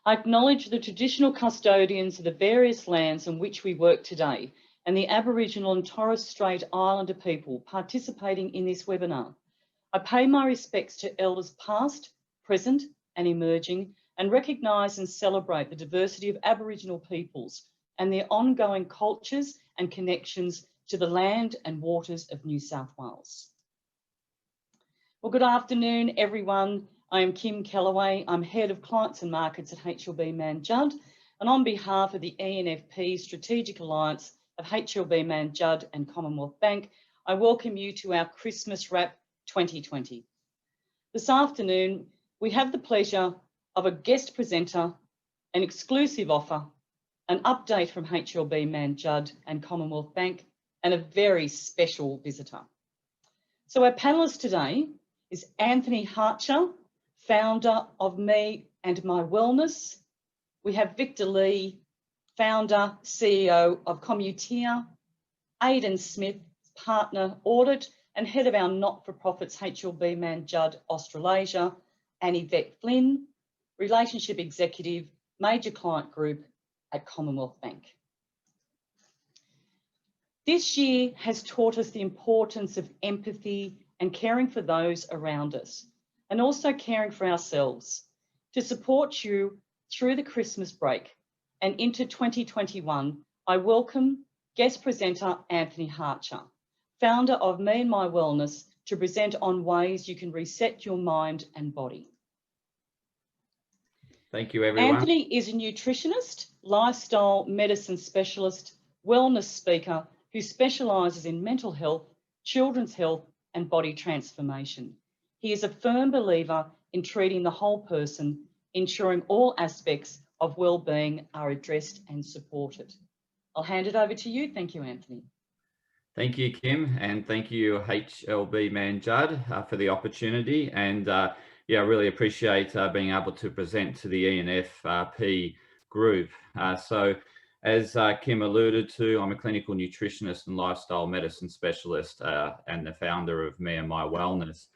I acknowledge the traditional custodians of the various lands on which we work today and the Aboriginal and Torres Strait Islander people participating in this webinar. I pay my respects to elders past, present and emerging, and recognise and celebrate the diversity of Aboriginal peoples and their ongoing cultures and connections to the land and waters of New South Wales. Well, good afternoon, everyone. I am Kim Kellaway. I'm Head of Clients and Markets at HLB Man Judd, and on behalf of the ENFP Strategic Alliance of HLB Man Judd and Commonwealth Bank, I welcome you to our Christmas Wrap 2020. This afternoon, we have the pleasure of a guest presenter, an exclusive offer, an update from HLB Man Judd and Commonwealth Bank, and a very special visitor. So our panellist today is Anthony Hartcher, founder of Me&my Wellness. We have Victor Lee, founder, CEO of Communiteer, Aidan Smith, partner audit and head of our not-for-profits HLB Man Judd Australasia, and Yvette Flynn, relationship executive, major client group at Commonwealth Bank. This year has taught us the importance of empathy and caring for those around us, and also caring for ourselves. To support you through the Christmas break and into 2021, I welcome guest presenter Anthony Hartcher, founder of Me&my Wellness, to present on ways you can reset your mind and body. Thank you, everyone. Anthony is a nutritionist, lifestyle medicine specialist, wellness speaker who specialises in mental health, children's health and body transformation. He is a firm believer in treating the whole person, ensuring all aspects of well-being are addressed and supported. I'll hand it over to you. Thank you, Anthony. Thank you, Kim, and thank you, HLB Man Judd, for the opportunity. And yeah, I really appreciate being able to present to the ENFP group. So as Kim alluded to, I'm a clinical nutritionist and lifestyle medicine specialist and the founder of Me&my Wellness.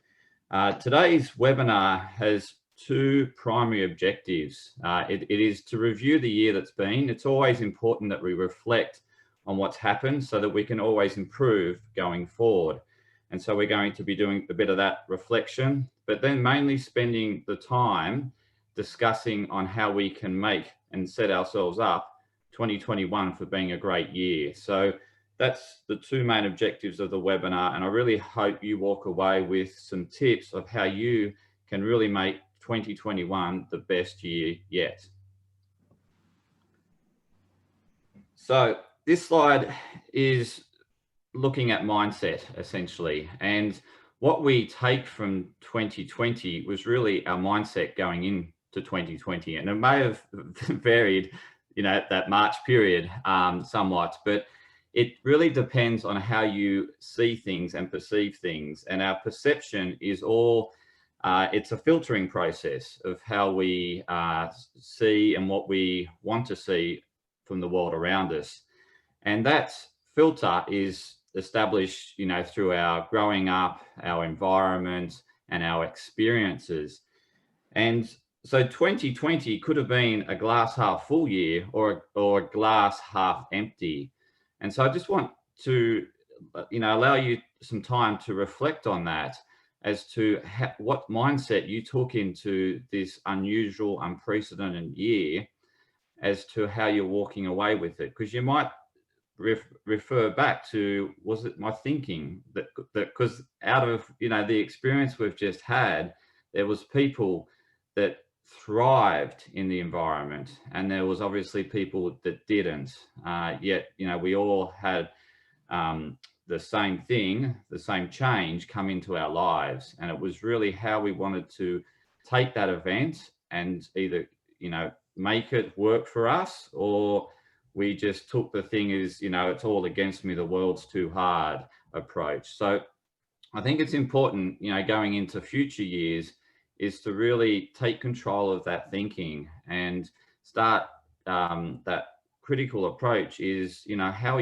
Today's webinar has two primary objectives. It is to review the year that's been. It's always important that we reflect on what's happened so that we can always improve going forward. And so we're going to be doing a bit of that reflection, but then mainly spending the time discussing on how we can make and set ourselves up 2021 for being a great year. So that's the two main objectives of the webinar, and I really hope you walk away with some tips of how you can really make 2021 the best year yet. So this slide is looking at mindset, essentially, and what we take from 2020 was really our mindset going into 2020, and it may have varied, you know, that March period somewhat, but it really depends on how you see things and perceive things. And our perception is all, it's a filtering process of how we see and what we want to see from the world around us. And that filter is established, you know, through our growing up, our environment and our experiences. And so 2020 could have been a glass half full year or a glass half empty. And so I just want to, you know, allow you some time to reflect on that as to what mindset you took into this unusual, unprecedented year, as to how you're walking away with it. Because you might refer back to, was it my thinking that because out of, you know, the experience we've just had, there was people that thrived in the environment, and there was obviously people that didn't. Yet, you know, we all had the same thing, the same change come into our lives, and it was really how we wanted to take that event and either, you know, make it work for us, or we just took the thing as, you know, it's all against me, the world's too hard approach. So I think it's important, you know, going into future years, is to really take control of that thinking and start that critical approach is, you know, how are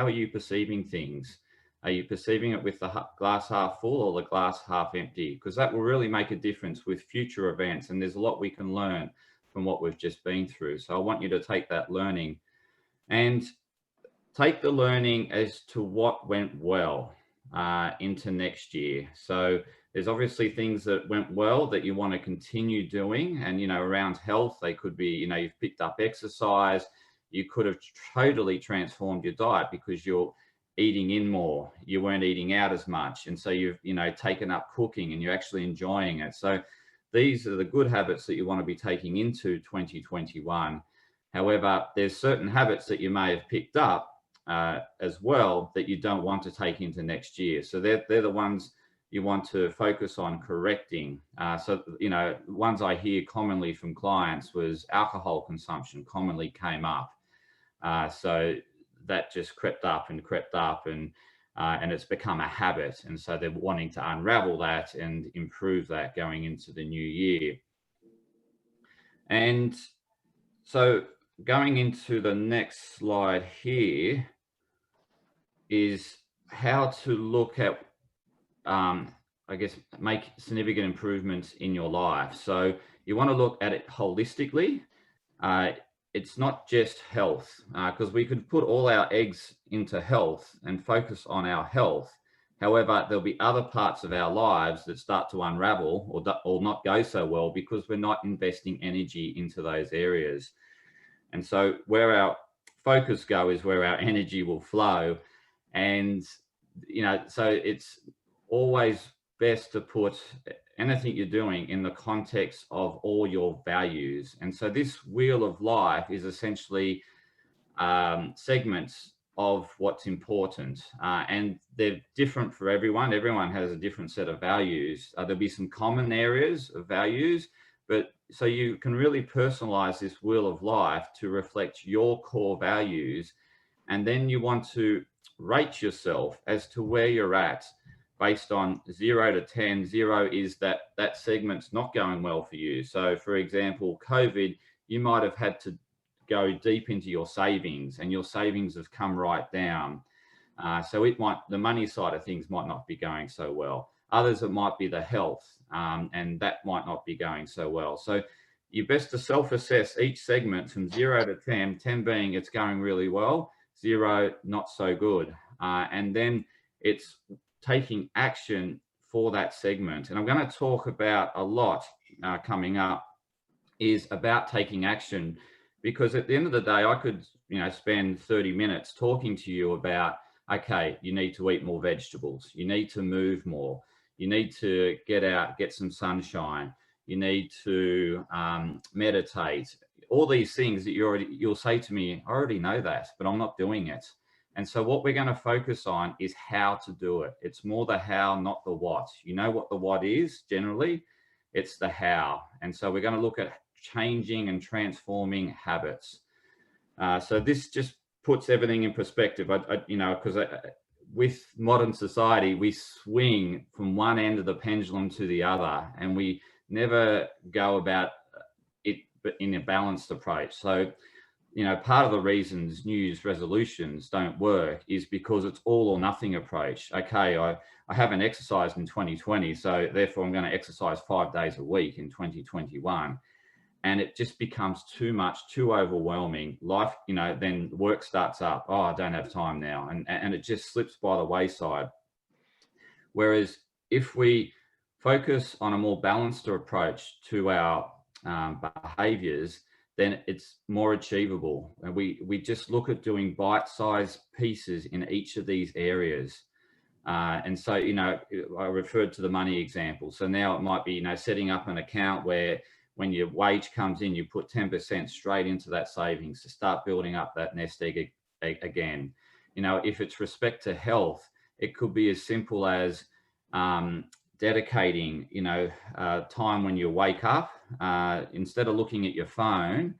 you perceiving things? Are you perceiving it with the glass half full or the glass half empty? Because that will really make a difference with future events. And there's a lot we can learn from what we've just been through. So I want you to take that learning and take the learning as to what went well into next year. So there's obviously things that went well that you want to continue doing. And, around health, they could be, you've picked up exercise. You could have totally transformed your diet because you're eating in more. You weren't eating out as much. And so you've, taken up cooking and you're actually enjoying it. So these are the good habits that you want to be taking into 2021. However, there's certain habits that you may have picked up as well that you don't want to take into next year. So they're the ones you want to focus on correcting. So, ones I hear commonly from clients was alcohol consumption commonly came up. So that just crept up and it's become a habit. And so they're wanting to unravel that and improve that going into the new year. And so going into the next slide here is how to look at, make significant improvements in your life. So you want to look at it holistically. It's not just health, because we could put all our eggs into health and focus on our health. However, there'll be other parts of our lives that start to unravel or not go so well because we're not investing energy into those areas. And so where our focus go is where our energy will flow. And, so it's always best to put anything you're doing in the context of all your values. And so this wheel of life is essentially segments of what's important. And they're different for everyone. Everyone has a different set of values. There'll be some common areas of values, but so you can really personalize this wheel of life to reflect your core values. And then you want to rate yourself as to where you're at based on 0 to 10. 0 is that segment's not going well for you. So for example, COVID, you might have had to go deep into your savings and your savings have come right down. So the money side of things might not be going so well. Others, it might be the health, and that might not be going so well. So you best to self-assess each segment from 0 to 10, 10 being it's going really well, 0, not so good. And then it's taking action for that segment. And I'm going to talk about a lot coming up is about taking action, because at the end of the day, I could, spend 30 minutes talking to you about, okay, you need to eat more vegetables. You need to move more. You need to get out, get some sunshine. You need to meditate. All these things that you'll say to me, I already know that, but I'm not doing it. And so what we're going to focus on is how to do it. It's more the how, not the what. You know what the what is generally, it's the how. And so we're going to look at changing and transforming habits. So this just puts everything in perspective. Because with modern society, we swing from one end of the pendulum to the other, and we never go about it but in a balanced approach. So, part of the reasons New Year's resolutions don't work is because it's all or nothing approach. Okay, I haven't exercised in 2020, so therefore I'm going to exercise 5 days a week in 2021. And it just becomes too much, too overwhelming. Life, then work starts up. Oh, I don't have time now. And it just slips by the wayside. Whereas if we focus on a more balanced approach to our behaviors, then it's more achievable. And we just look at doing bite-sized pieces in each of these areas. And so, I referred to the money example. So now it might be, setting up an account where when your wage comes in, you put 10% straight into that savings to start building up that nest egg again. If it's respect to health, it could be as simple as dedicating, time when you wake up, instead of looking at your phone,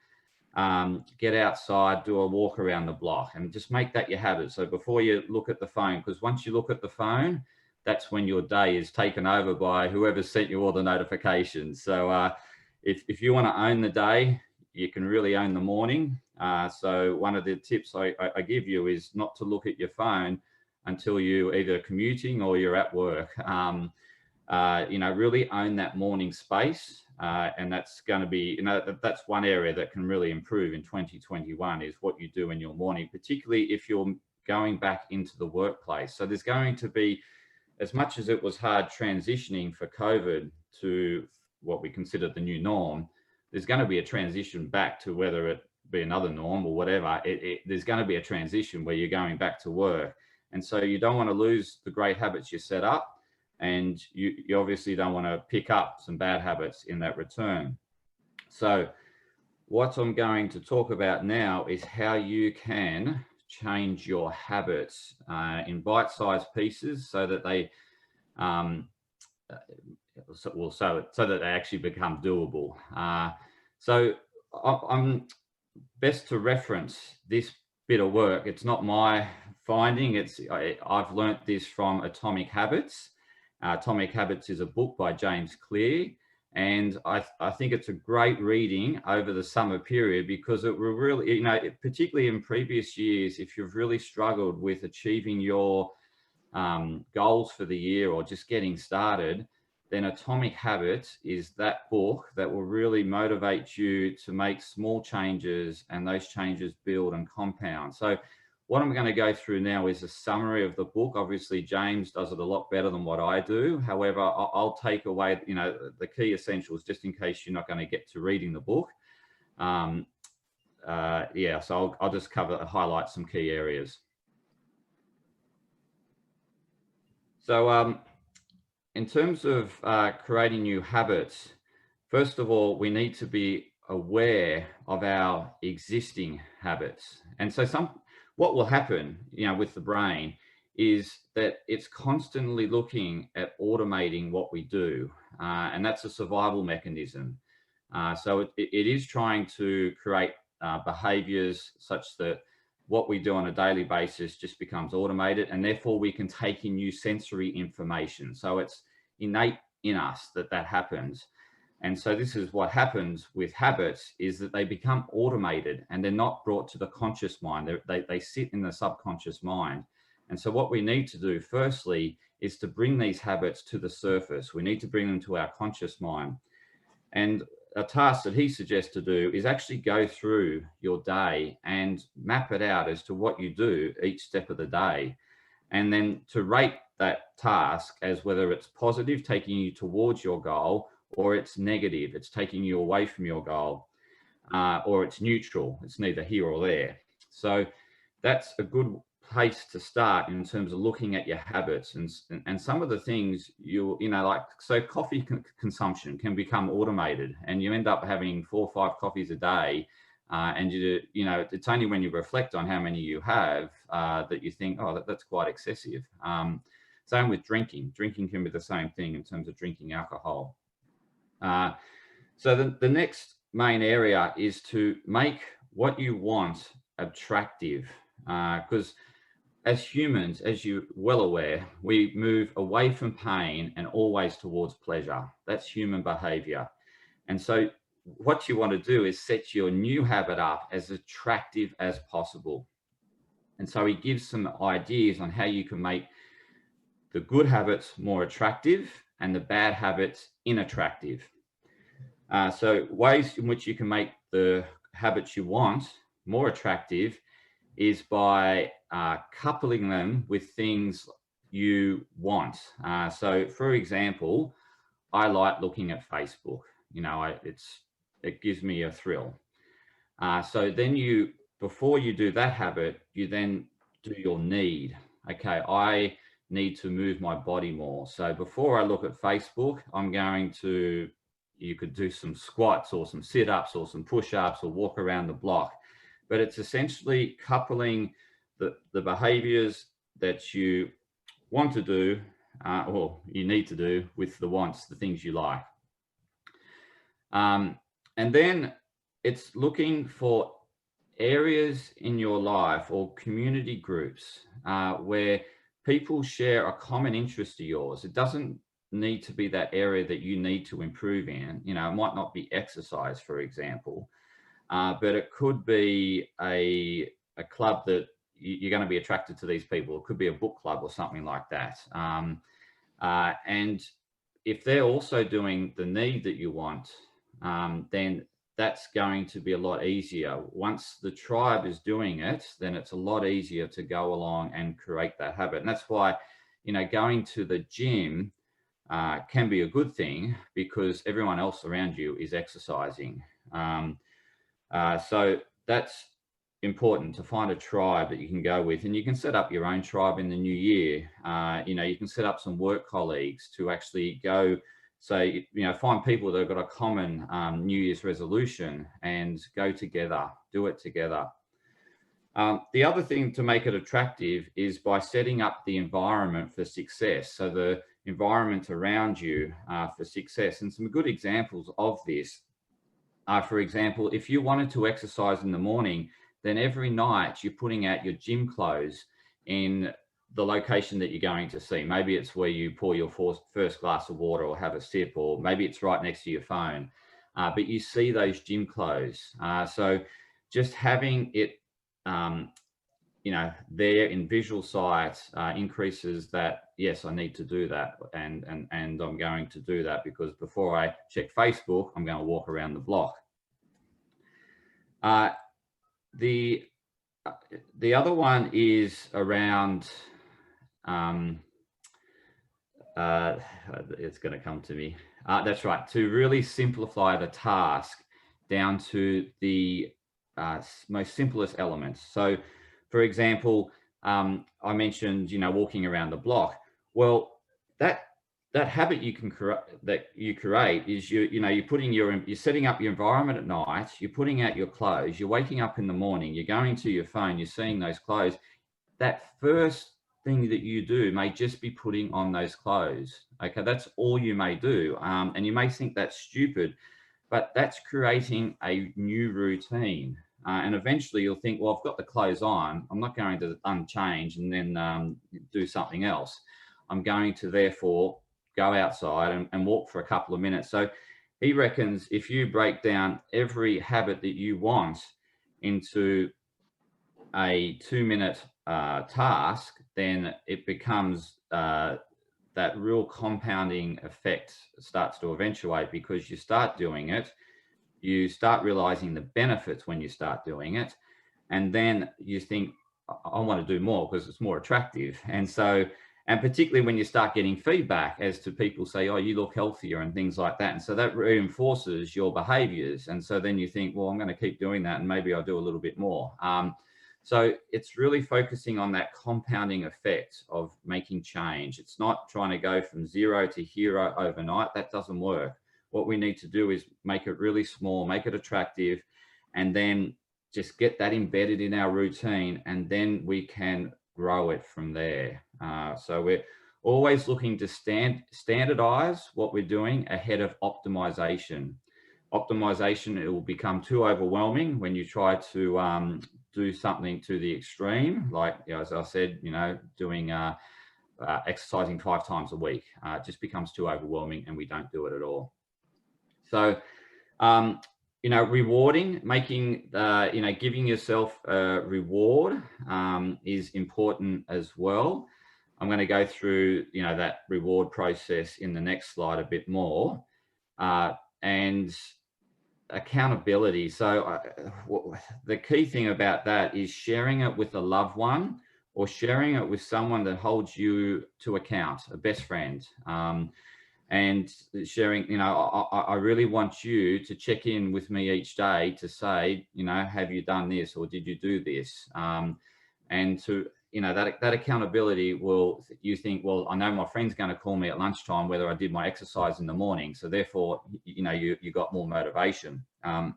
get outside, do a walk around the block, and just make that your habit. So before you look at the phone, because once you look at the phone, that's when your day is taken over by whoever sent you all the notifications. So if you want to own the day, you can really own the morning. So one of the tips I give you is not to look at your phone until you either commuting or you're at work. Really own that morning space. And that's going to be, that's one area that can really improve in 2021 is what you do in your morning, particularly if you're going back into the workplace. So there's going to be, as much as it was hard transitioning for COVID to what we consider the new norm, there's going to be a transition back to whether it be another norm or whatever. There's going to be a transition where you're going back to work. And so you don't want to lose the great habits you set up, and you obviously don't want to pick up some bad habits in that return. So what I'm going to talk about now is how you can change your habits in bite-sized pieces so that they so that they actually become doable. So I'm best to reference this bit of work. It's not my finding. I've learnt this from Atomic Habits. Atomic Habits is a book by James Clear, and I think it's a great reading over the summer period, because it will really, particularly in previous years, if you've really struggled with achieving your goals for the year or just getting started, then Atomic Habits is that book that will really motivate you to make small changes, and those changes build and compound. So what I'm going to go through now is a summary of the book. Obviously, James does it a lot better than what I do. However, I'll take away, the key essentials just in case you're not going to get to reading the book. So I'll just highlight some key areas. So in terms of creating new habits, first of all, we need to be aware of our existing habits. And so what will happen, with the brain is that it's constantly looking at automating what we do. And that's a survival mechanism. So it is trying to create behaviors such that what we do on a daily basis just becomes automated, and therefore we can take in new sensory information. So it's innate in us that happens. And so this is what happens with habits, is that they become automated and they're not brought to the conscious mind. They sit in the subconscious mind. And so what we need to do firstly is to bring these habits to the surface. We need to bring them to our conscious mind. And a task that he suggests to do is actually go through your day and map it out as to what you do each step of the day. And then to rate that task as whether it's positive, taking you towards your goal, or it's negative, it's taking you away from your goal, or it's neutral, it's neither here or there. So that's a good place to start in terms of looking at your habits. And some of the things so coffee consumption can become automated, and you end up having 4 or 5 coffees a day. And it's only when you reflect on how many you have that you think, oh, that's quite excessive. Same with drinking. Drinking can be the same thing in terms of drinking alcohol. So the next main area is to make what you want attractive, because as humans, as you're well aware, we move away from pain and always towards pleasure. That's human behavior. And so what you want to do is set your new habit up as attractive as possible. And so he gives some ideas on how you can make the good habits more attractive and the bad habits unattractive. So ways in which you can make the habits you want more attractive is by coupling them with things you want. So for example, I like looking at Facebook. It gives me a thrill. So then before you do that habit, you then do your need. Okay, I need to move my body more. So before I look at Facebook, you could do some squats or some sit-ups or some push-ups or walk around the block. But it's essentially coupling the behaviors that you want to do or you need to do with the wants, the things you like. And then it's looking for areas in your life or community groups where people share a common interest to yours. It doesn't need to be that area that you need to improve in. It might not be exercise, for example, but it could be a club that you're going to be attracted to these people. It could be a book club or something like that. And if they're also doing the need that you want, then that's going to be a lot easier. Once the tribe is doing it, then it's a lot easier to go along and create that habit. And that's why, you know, going to the gym can be a good thing because everyone else around you is exercising. So that's important, to find a tribe that you can go with, and you can set up your own tribe in the new year. You know, you can set up some work colleagues to actually go. So, you know, find people that have got a common New Year's resolution and go together, do it together. The other thing to make it attractive is by setting up the environment for success. So the environment around you for success. And some good examples of this are, for example, if you wanted to exercise in the morning, then every night you're putting out your gym clothes in the location that you're going to see. Maybe it's where you pour your first glass of water or have a sip, or maybe it's right next to your phone, but you see those gym clothes. So just having it, you know, there in visual sight increases that, yes, I need to do that, and I'm going to do that because before I check Facebook, I'm going to walk around the block. The other one is around, it's going to come to me. That's right, to really simplify the task down to the most simplest elements. So, for example, I mentioned, you know, walking around the block. Well, that habit you can create is you're setting up your environment at night, you're putting out your clothes, you're waking up in the morning, you're going to your phone, you're seeing those clothes. That first thing that you do may just be putting on those clothes. Okay, that's all you may do, and you may think that's stupid, but that's creating a new routine. And eventually you'll think, well, I've got the clothes on, I'm not going to unchange and then do something else. I'm going to therefore go outside and walk for a couple of minutes. So he reckons if you break down every habit that you want into a 2-minute task, then it becomes that real compounding effect starts to eventuate, because you start doing it, you start realizing the benefits when you start doing it, and then you think, I want to do more because it's more attractive. And so, and particularly when you start getting feedback as to people say, oh, you look healthier and things like that. And so that reinforces your behaviors. And so then you think, well, I'm going to keep doing that and maybe I'll do a little bit more. So it's really focusing on that compounding effect of making change. It's not trying to go from 0 to hero overnight. That doesn't work. What we need to do is make it really small, make it attractive, and then just get that embedded in our routine, and then we can grow it from there. So we're always looking to standardize what we're doing ahead of optimization. Optimization, it will become too overwhelming when you try to do something to the extreme, like, you know, as I said, you know, doing exercising 5 times a week. It just becomes too overwhelming and we don't do it at all. So, you know, rewarding, making, you know, giving yourself a reward is important as well. I'm going to go through, you know, that reward process in the next slide a bit more. And accountability. So the key thing about that is sharing it with a loved one, or sharing it with someone that holds you to account, a best friend. And sharing, you know, I really want you to check in with me each day to say, you know, have you done this, or did you do this? And to, you know, that accountability will, you think, well, I know my friend's going to call me at lunchtime whether I did my exercise in the morning. So therefore, you know, you got more motivation to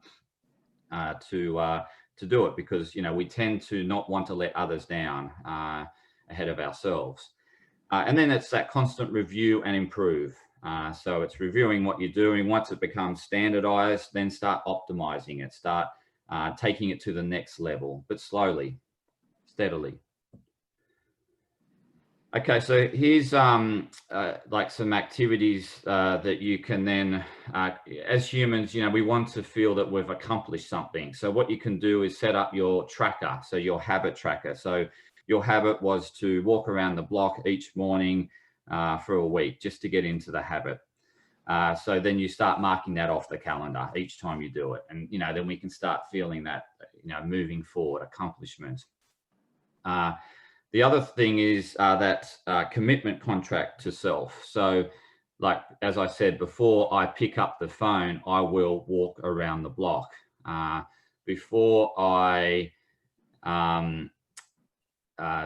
do it, because, you know, we tend to not want to let others down ahead of ourselves. And then it's that constant review and improve. So it's reviewing what you're doing. Once it becomes standardized, then start optimizing it, start taking it to the next level, but slowly, steadily. Okay, so here's like some activities that you can then, as humans, you know, we want to feel that we've accomplished something. So what you can do is set up your tracker, so your habit tracker. So your habit was to walk around the block each morning for a week, just to get into the habit. So then you start marking that off the calendar each time you do it. And, then we can start feeling that, moving forward, accomplishment. The other thing is that commitment contract to self. So like, as I said before, I pick up the phone, I will walk around the block. Before I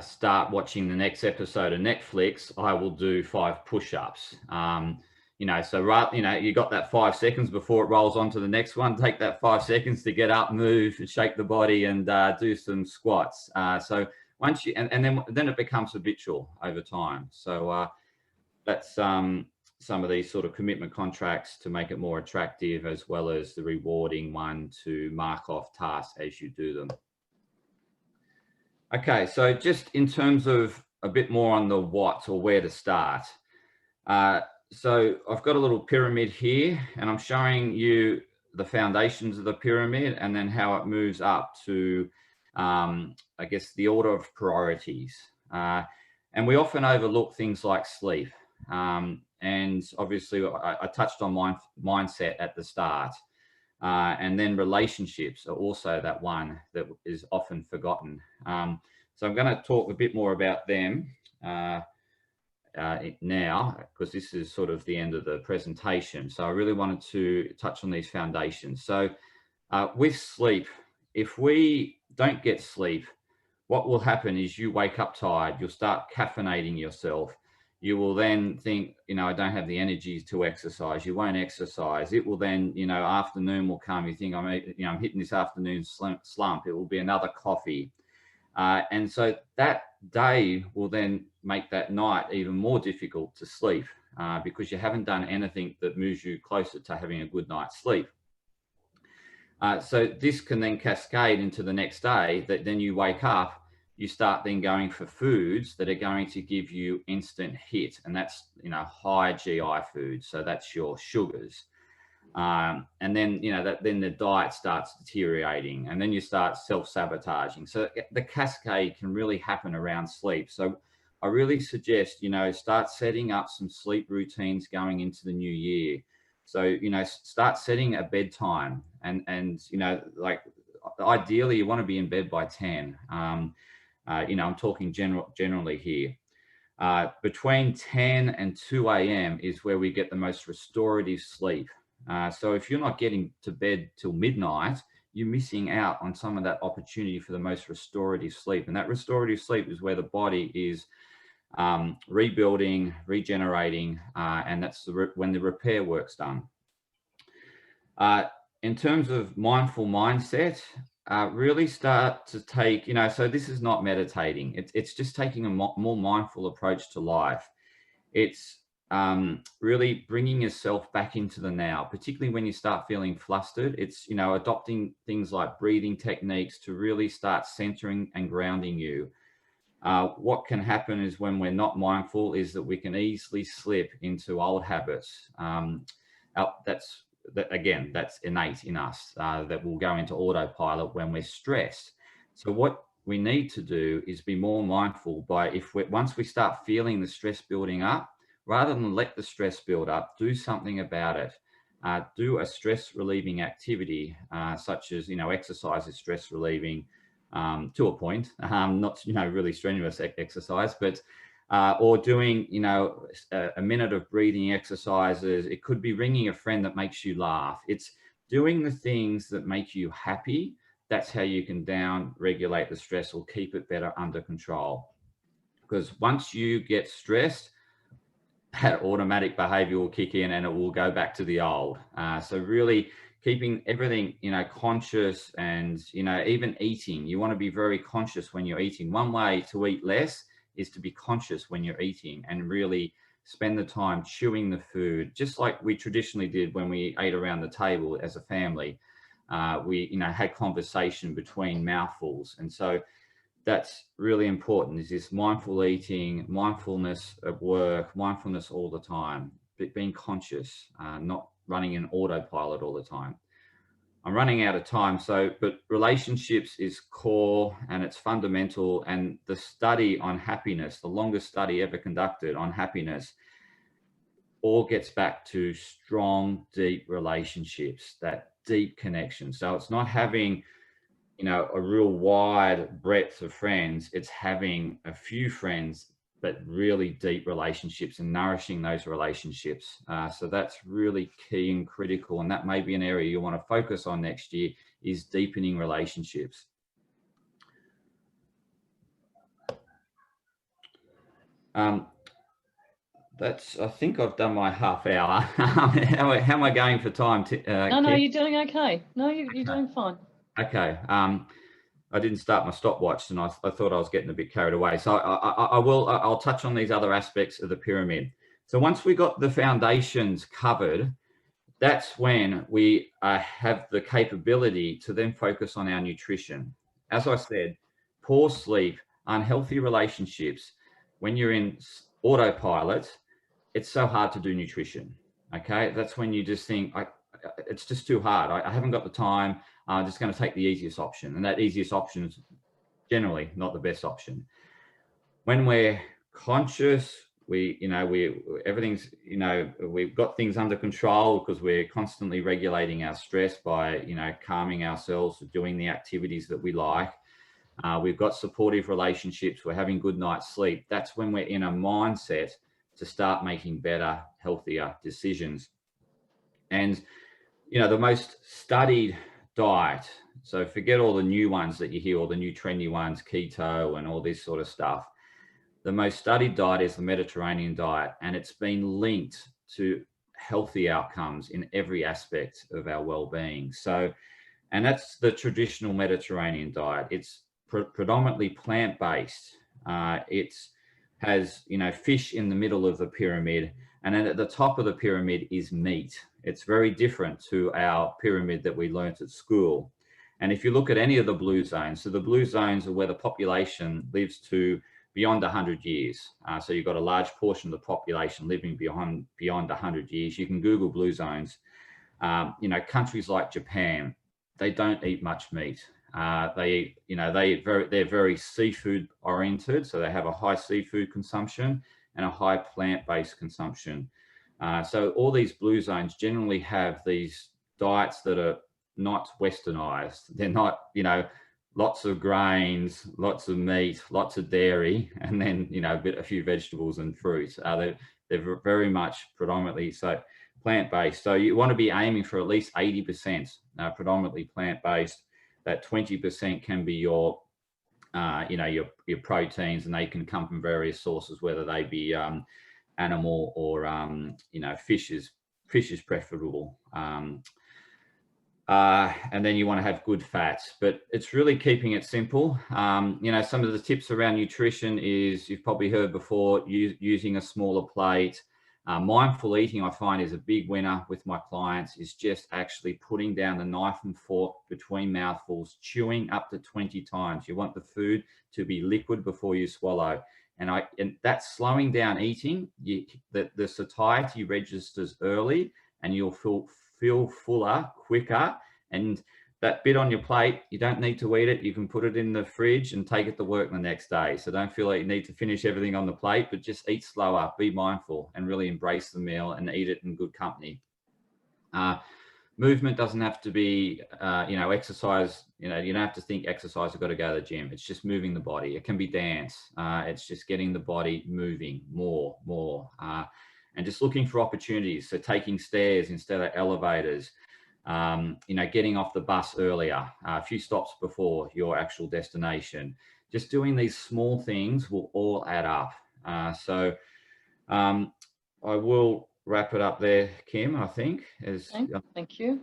start watching the next episode of Netflix, I will do 5 push-ups. So you got that 5 seconds before it rolls on to the next one. Take that 5 seconds to get up, move, shake the body, and do some squats. So once you, and then it becomes habitual over time. So that's some of these sort of commitment contracts to make it more attractive, as well as the rewarding one to mark off tasks as you do them. Okay, so just in terms of a bit more on the what, or where to start. So I've got a little pyramid here, and I'm showing you the foundations of the pyramid and then how it moves up to, I guess, the order of priorities. And we often overlook things like sleep. And obviously I touched on mindset at the start. And then relationships are also that one that is often forgotten. So I'm going to talk a bit more about them now, because this is sort of the end of the presentation. So I really wanted to touch on these foundations. So with sleep, if we don't get sleep, what will happen is you wake up tired, you'll start caffeinating yourself. You will then think, I don't have the energy to exercise. You won't exercise. It will then, afternoon will come. You think, I'm hitting this afternoon slump. It will be another coffee. And so that day will then make that night even more difficult to sleep because you haven't done anything that moves you closer to having a good night's sleep. So this can then cascade into the next day, that then you wake up, you start then going for foods that are going to give you instant hit. And that's, high GI foods. So that's your sugars. And then, then the diet starts deteriorating, and then you start self-sabotaging. So the cascade can really happen around sleep. So I really suggest, start setting up some sleep routines going into the new year. So, start setting a bedtime and like ideally you want to be in bed by 10. I'm talking generally here. Between 10 and 2 a.m. is where we get the most restorative sleep. So if you're not getting to bed till midnight, you're missing out on some of that opportunity for the most restorative sleep. And that restorative sleep is where the body is rebuilding, regenerating, and that's when the repair work's done. In terms of mindful mindset, really start to take, so this is not meditating. It's just taking a more mindful approach to life. It's really bringing yourself back into the now, particularly when you start feeling flustered. It's, adopting things like breathing techniques to really start centering and grounding you. What can happen is when we're not mindful is that we can easily slip into old habits. That's innate in us, that will go into autopilot when we're stressed. So what we need to do is be more mindful by once we start feeling the stress building up, rather than let the stress build up, do something about it. Do a stress relieving activity, such as, exercise is stress relieving to a point, not, really strenuous exercise, but or doing, a minute of breathing exercises. It could be ringing a friend that makes you laugh. It's doing the things that make you happy. That's how you can down regulate the stress or keep it better under control. Because once you get stressed, that automatic behavior will kick in and it will go back to the old. So really keeping everything, conscious, and, even eating. You want to be very conscious when you're eating. One way to eat less is to be conscious when you're eating and really spend the time chewing the food, just like we traditionally did when we ate around the table as a family. We, had conversation between mouthfuls. And so that's really important, is this mindful eating, mindfulness at work, mindfulness all the time, but being conscious, not running in autopilot all the time. I'm running out of time, but relationships is core and it's fundamental. And the study on happiness, the longest study ever conducted on happiness, all gets back to strong, deep relationships, that deep connection. So it's not having, you know, a real wide breadth of friends. It's having a few friends, but really deep relationships and nourishing those relationships. So that's really key and critical. And that may be an area you want to focus on next year, is deepening relationships. I think I've done my half hour. How am I going for time? No, you're doing okay. No, you're Okay. doing fine. Okay. I didn't start my stopwatch, and I thought I was getting a bit carried away. So I'll touch on these other aspects of the pyramid. So once we got the foundations covered, that's when we have the capability to then focus on our nutrition. As I said, poor sleep, unhealthy relationships, when you're in autopilot, it's so hard to do nutrition. Okay, that's when you just think, it's just too hard. I haven't got the time. I'm just going to take the easiest option, and that easiest option is generally not the best option. When we're conscious, everything's, we've got things under control because we're constantly regulating our stress by, calming ourselves, doing the activities that we like. We've got supportive relationships. We're having good night's sleep. That's when we're in a mindset to start making better, healthier decisions. And, the most studied diet, so forget all the new ones that you hear, all the new trendy ones, keto and all this sort of stuff. The most studied diet is the Mediterranean diet, and it's been linked to healthy outcomes in every aspect of our well-being. So, and that's the traditional Mediterranean diet. It's predominantly plant-based. It has, fish in the middle of the pyramid, and then at the top of the pyramid is meat. It's very different to our pyramid that we learnt at school. And if you look at any of the blue zones, so the blue zones are where the population lives to beyond 100 years. So you've got a large portion of the population living beyond 100 years. You can Google blue zones. Countries like Japan, they don't eat much meat. They're very seafood oriented. So they have a high seafood consumption and a high plant-based consumption. So all these blue zones generally have these diets that are not westernized. They're not, lots of grains, lots of meat, lots of dairy, and then, a few vegetables and fruit. They're very much predominantly so plant-based. So you want to be aiming for at least 80% predominantly plant-based. That 20% can be your proteins, and they can come from various sources, whether they be animal or fish is preferable. And then you want to have good fats, but it's really keeping it simple. Some of the tips around nutrition is, you've probably heard before, using a smaller plate. Mindful eating, I find, is a big winner with my clients, is just actually putting down the knife and fork between mouthfuls, chewing up to 20 times. You want the food to be liquid before you swallow. And that's slowing down eating. The satiety registers early, and you'll feel fuller quicker. And that bit on your plate, you don't need to eat it. You can put it in the fridge and take it to work the next day. So don't feel like you need to finish everything on the plate, but just eat slower, be mindful, and really embrace the meal and eat it in good company. Movement doesn't have to be, exercise. You don't have to think exercise, I've got to go to the gym. It's just moving the body. It can be dance. It's just getting the body moving more, and just looking for opportunities. So taking stairs instead of elevators, getting off the bus earlier, a few stops before your actual destination. Just doing these small things will all add up. So I will wrap it up there, Kim, I think. Thank you.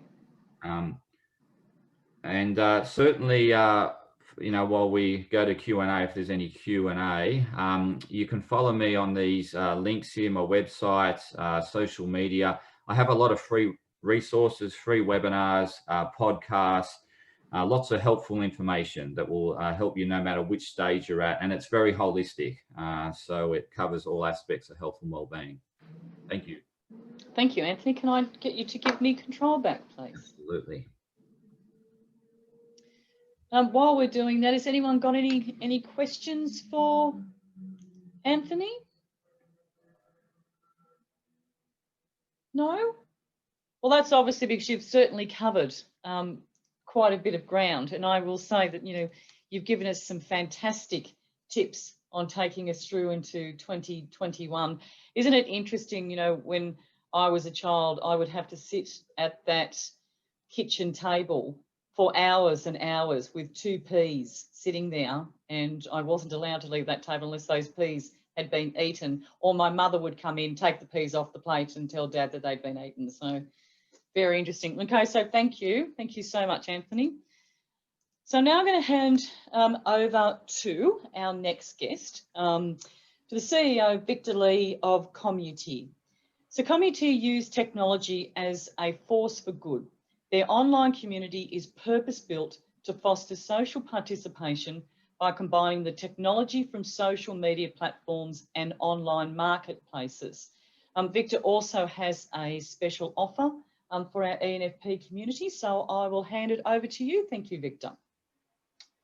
Certainly, while we go to Q&A, if there's any Q&A, you can follow me on these links here, my website, social media. I have a lot of free resources, free webinars, podcasts, lots of helpful information that will help you no matter which stage you're at. And it's very holistic. So it covers all aspects of health and well-being. Thank you. Thank you, Anthony. Can I get you to give me control back, please? Absolutely. While we're doing that, has anyone got any questions for Anthony? No? Well, that's obviously because you've certainly covered quite a bit of ground. And I will say that, you've given us some fantastic tips on taking us through into 2021. Isn't it interesting, when I was a child, I would have to sit at that kitchen table for hours and hours with 2 peas sitting there, and I wasn't allowed to leave that table unless those peas had been eaten, or my mother would come in, take the peas off the plate and tell Dad that they'd been eaten. So very interesting. Okay, so thank you so much, Anthony. So now I'm going to hand over to our next guest, to the CEO, Victor Lee of Communiteer. So Communiteer use technology as a force for good. Their online community is purpose-built to foster social participation by combining the technology from social media platforms and online marketplaces. Victor also has a special offer for our ENFP community, so I will hand it over to you. Thank you, Victor.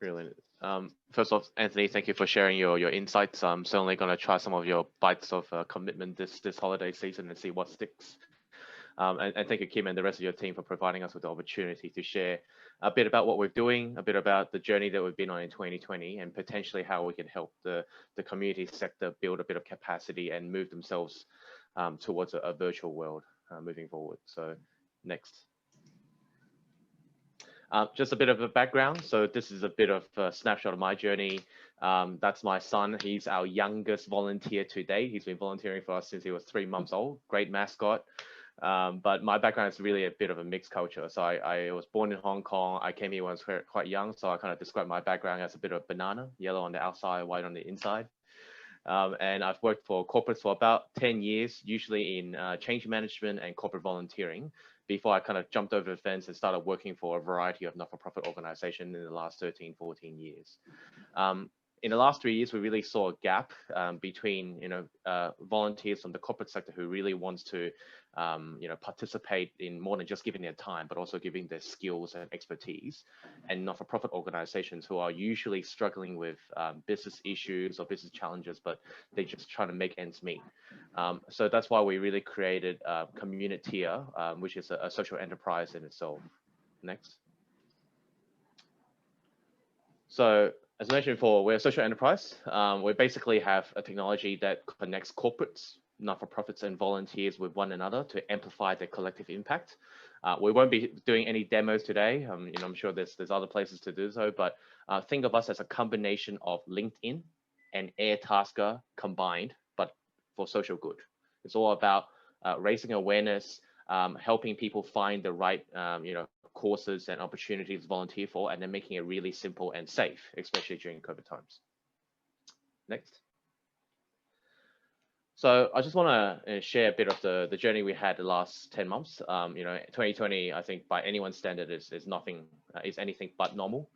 Brilliant. First off, Anthony, thank you for sharing your insights. I'm certainly going to try some of your bites of commitment this holiday season and see what sticks. And thank you, Kim, and the rest of your team for providing us with the opportunity to share a bit about what we're doing, a bit about the journey that we've been on in 2020, and potentially how we can help the community sector build a bit of capacity and move themselves towards a virtual world moving forward. So next. Just a bit of a background. So this is a bit of a snapshot of my journey. That's my son. He's our youngest volunteer to date. He's been volunteering for us since he was 3 months old. Great mascot. But my background is really a bit of a mixed culture. So I was born in Hong Kong. I came here when I was quite young. So I kind of describe my background as a bit of banana, yellow on the outside, white on the inside. And I've worked for corporates for about 10 years, usually in change management and corporate volunteering, before I kind of jumped over the fence and started working for a variety of not-for-profit organizations in the last 13, 14 years. In the last 3 years, we really saw a gap between, volunteers from the corporate sector who really wants to, participate in more than just giving their time, but also giving their skills and expertise, and not-for-profit organizations who are usually struggling with business issues or business challenges, but they're just trying to make ends meet. So that's why we really created Communiteer, which is a social enterprise in itself. Next. So, as mentioned before, we're a social enterprise. We basically have a technology that connects corporates, not-for-profits, and volunteers with one another to amplify their collective impact. We won't be doing any demos today. I'm sure there's other places to do so, but think of us as a combination of LinkedIn and Airtasker combined, but for social good. It's all about raising awareness, helping people find the right, courses and opportunities to volunteer for, and then making it really simple and safe, especially during COVID times. Next. So I just want to share a bit of the journey we had the last 10 months. 2020, I think by anyone's standard is anything but normal.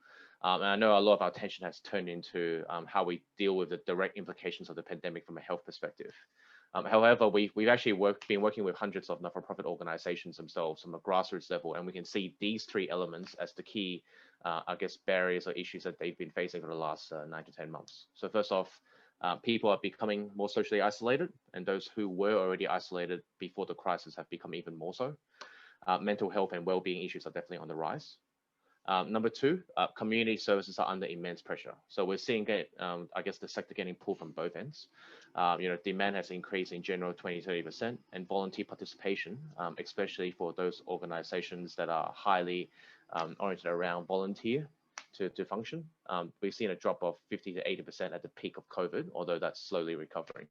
And I know a lot of our attention has turned into how we deal with the direct implications of the pandemic from a health perspective. However, we've actually been working with hundreds of not-for-profit organizations themselves from a grassroots level, and we can see these 3 elements as the key, barriers or issues that they've been facing for the last 9 to 10 months. So first off, people are becoming more socially isolated, and those who were already isolated before the crisis have become even more so. Mental health and well-being issues are definitely on the rise. Number 2, community services are under immense pressure. So we're seeing the sector getting pulled from both ends. Demand has increased in general 20-30%, and volunteer participation, especially for those organizations that are highly oriented around volunteer to function. We've seen a drop of 50 to 80% at the peak of COVID, although that's slowly recovering.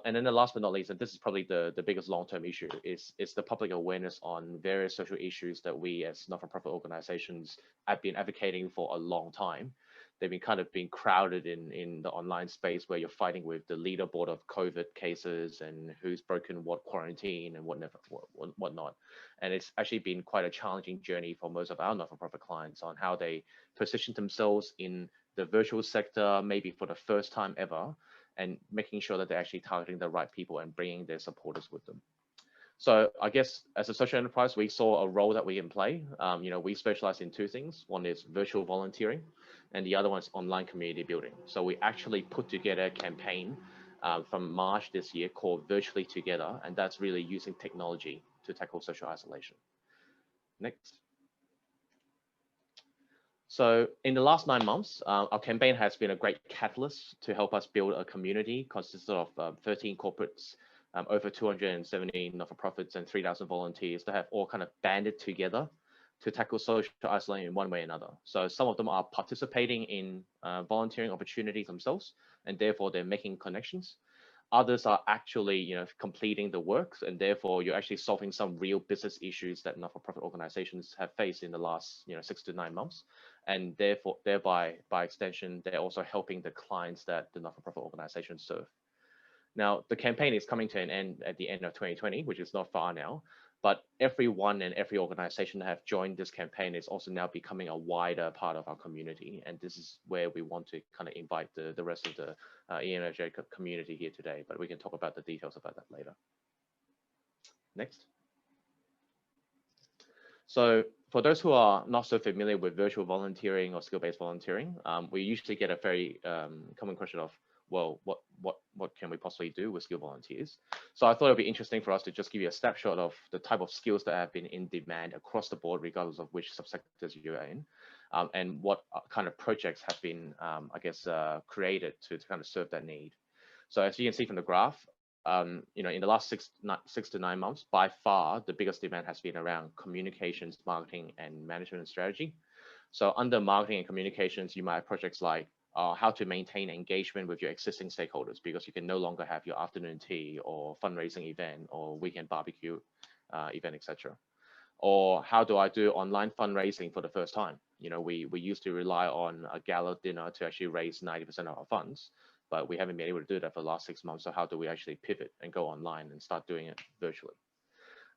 And then the last but not least, and this is probably the biggest long-term issue, is the public awareness on various social issues that we as not-for-profit organizations have been advocating for a long time. They've been kind of being crowded in the online space where you're fighting with the leaderboard of COVID cases and who's broken what quarantine and whatnot. And it's actually been quite a challenging journey for most of our not-for-profit clients on how they position themselves in the virtual sector, maybe for the first time ever, and making sure that they're actually targeting the right people and bringing their supporters with them. So I guess as a social enterprise, we saw a role that we can play. We specialize in 2 things. One is virtual volunteering, and the other one is online community building. So we actually put together a campaign from March this year called Virtually Together, and that's really using technology to tackle social isolation. Next. So in the last 9 months, our campaign has been a great catalyst to help us build a community consisting of 13 corporates, over 270 not-for-profits and 3,000 volunteers that have all kind of banded together to tackle social isolation in one way or another. So some of them are participating in volunteering opportunities themselves, and therefore they're making connections. Others are actually, completing the work, and therefore you're actually solving some real business issues that not-for-profit organizations have faced in the last, 6 to 9 months, and therefore, thereby, by extension, they're also helping the clients that the not-for-profit organizations serve. Now, the campaign is coming to an end at the end of 2020, which is not far now, but everyone and every organization that have joined this campaign is also now becoming a wider part of our community. And this is where we want to kind of invite the rest of the ENFJ community here today, but we can talk about the details about that later. Next. So for those who are not so familiar with virtual volunteering or skill-based volunteering, we usually get a very common question of, well, what can we possibly do with skill volunteers? So I thought it'd be interesting for us to just give you a snapshot of the type of skills that have been in demand across the board, regardless of which subsectors you're in, and what kind of projects have been, created to kind of serve that need. So as you can see from the graph, in the last 6 to 9 months, by far, the biggest demand has been around communications, marketing, and management and strategy. So under marketing and communications, you might have projects like how to maintain engagement with your existing stakeholders, because you can no longer have your afternoon tea or fundraising event or weekend barbecue event, etc. Or how do I do online fundraising for the first time? We used to rely on a gala dinner to actually raise 90% of our funds, but we haven't been able to do that for the last 6 months. So how do we actually pivot and go online and start doing it virtually?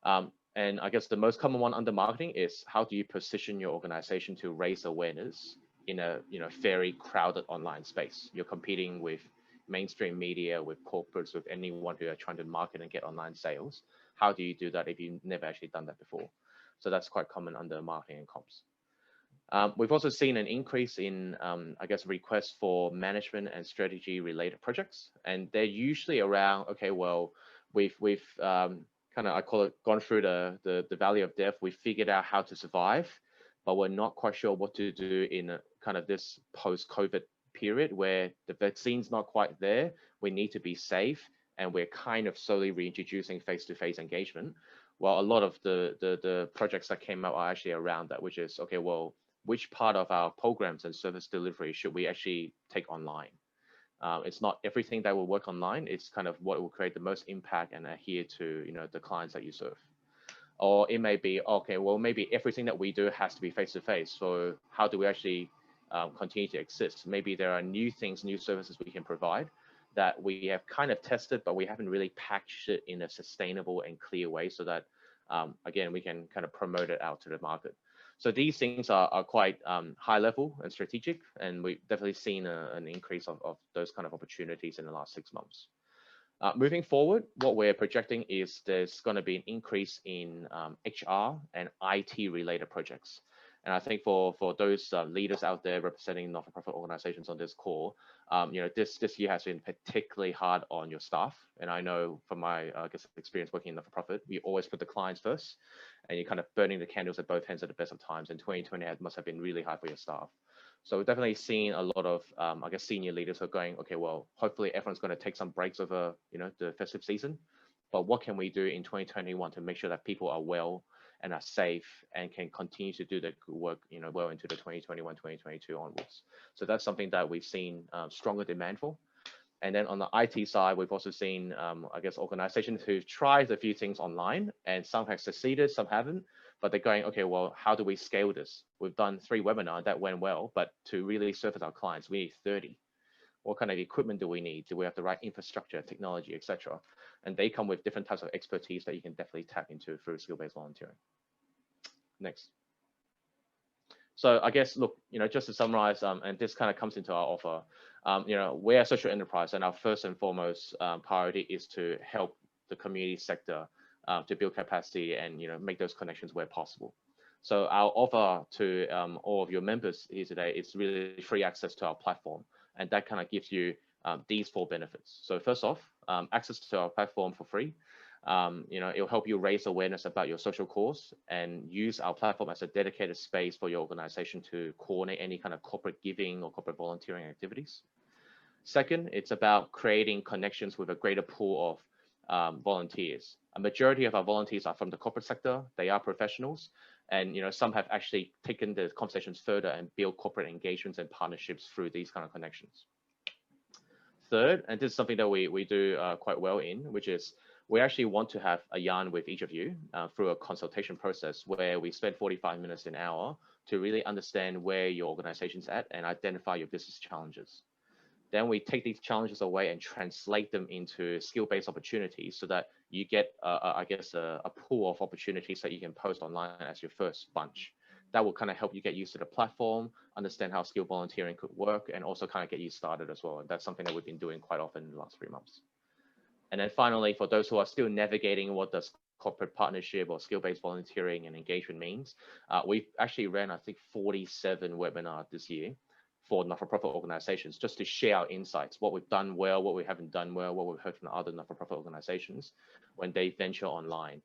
And I guess the most common one under marketing is how do you position your organization to raise awareness in a very crowded online space? You're competing with mainstream media, with corporates, with anyone who are trying to market and get online sales. How do you do that if you've never actually done that before? So that's quite common under marketing and comms. We've also seen an increase in, requests for management and strategy related projects. And they're usually around, okay, well, we've kind of, I call it, gone through the valley of death. We figured out how to survive, but we're not quite sure what to do in a kind of this post-COVID period where the vaccine's not quite there. We need to be safe, and we're kind of slowly reintroducing face-to-face engagement. Well, a lot of the projects that came out are actually around that, which is, okay, well, which part of our programs and service delivery should we actually take online? It's not everything that will work online. It's kind of what will create the most impact and adhere to the clients that you serve. Or it may be, okay, well, maybe everything that we do has to be face-to-face. So how do we actually continue to exist? Maybe there are new things, new services we can provide that we have kind of tested, but we haven't really packaged it in a sustainable and clear way so that, again, we can kind of promote it out to the market. So these things are quite high level and strategic, and we've definitely seen an increase of those kind of opportunities in the last 6 months. Moving forward, what we're projecting is there's going to be an increase in HR and IT related projects. And I think for those leaders out there representing not-for-profit organizations on this call, this year has been particularly hard on your staff. And I know from my experience working in not-for-profit, we always put the clients first, and you're kind of burning the candles at both ends at the best of times. And 2020 must have been really hard for your staff. So we've definitely seen a lot of, senior leaders who are going, okay, well, hopefully everyone's going to take some breaks over, the festive season. But what can we do in 2021 to make sure that people are well and are safe and can continue to do the good work, well into the 2021, 2022 onwards. So that's something that we've seen stronger demand for. And then on the IT side, we've also seen, organizations who've tried a few things online, and some have succeeded, some haven't. But they're going, okay, well, how do we scale this? We've done 3 webinars that went well, but to really service our clients, we need 30. What kind of equipment do we need? Do we have the right infrastructure, technology, etc.? And they come with different types of expertise that you can definitely tap into through skill-based volunteering. Next. So I guess, look, just to summarize, and this kind of comes into our offer, we're a social enterprise, and our first and foremost priority is to help the community sector to build capacity and make those connections where possible. So our offer to all of your members here today is really free access to our platform, and that kind of gives you these 4 benefits. So first off, access to our platform for free. It'll help you raise awareness about your social cause and use our platform as a dedicated space for your organization to coordinate any kind of corporate giving or corporate volunteering activities. Second, it's about creating connections with a greater pool of volunteers. A majority of our volunteers are from the corporate sector. They are professionals, and some have actually taken the conversations further and build corporate engagements and partnerships through these kind of connections. Third, and this is something that we do quite well in, which is we actually want to have a yarn with each of you through a consultation process where we spend 45 minutes an hour to really understand where your organization's at and identify your business challenges. Then we take these challenges away and translate them into skill-based opportunities so that you get, I guess, a pool of opportunities that you can post online as your first bunch. That will kind of help you get used to the platform, understand how skill volunteering could work, and also kind of get you started as well. And that's something that we've been doing quite often in the last 3 months. And then finally, for those who are still navigating what does corporate partnership or skill-based volunteering and engagement means, we've actually ran, I think, 47 webinars this year for not-for-profit organizations, just to share our insights, what we've done well, what we haven't done well, what we've heard from other not-for-profit organizations when they venture online.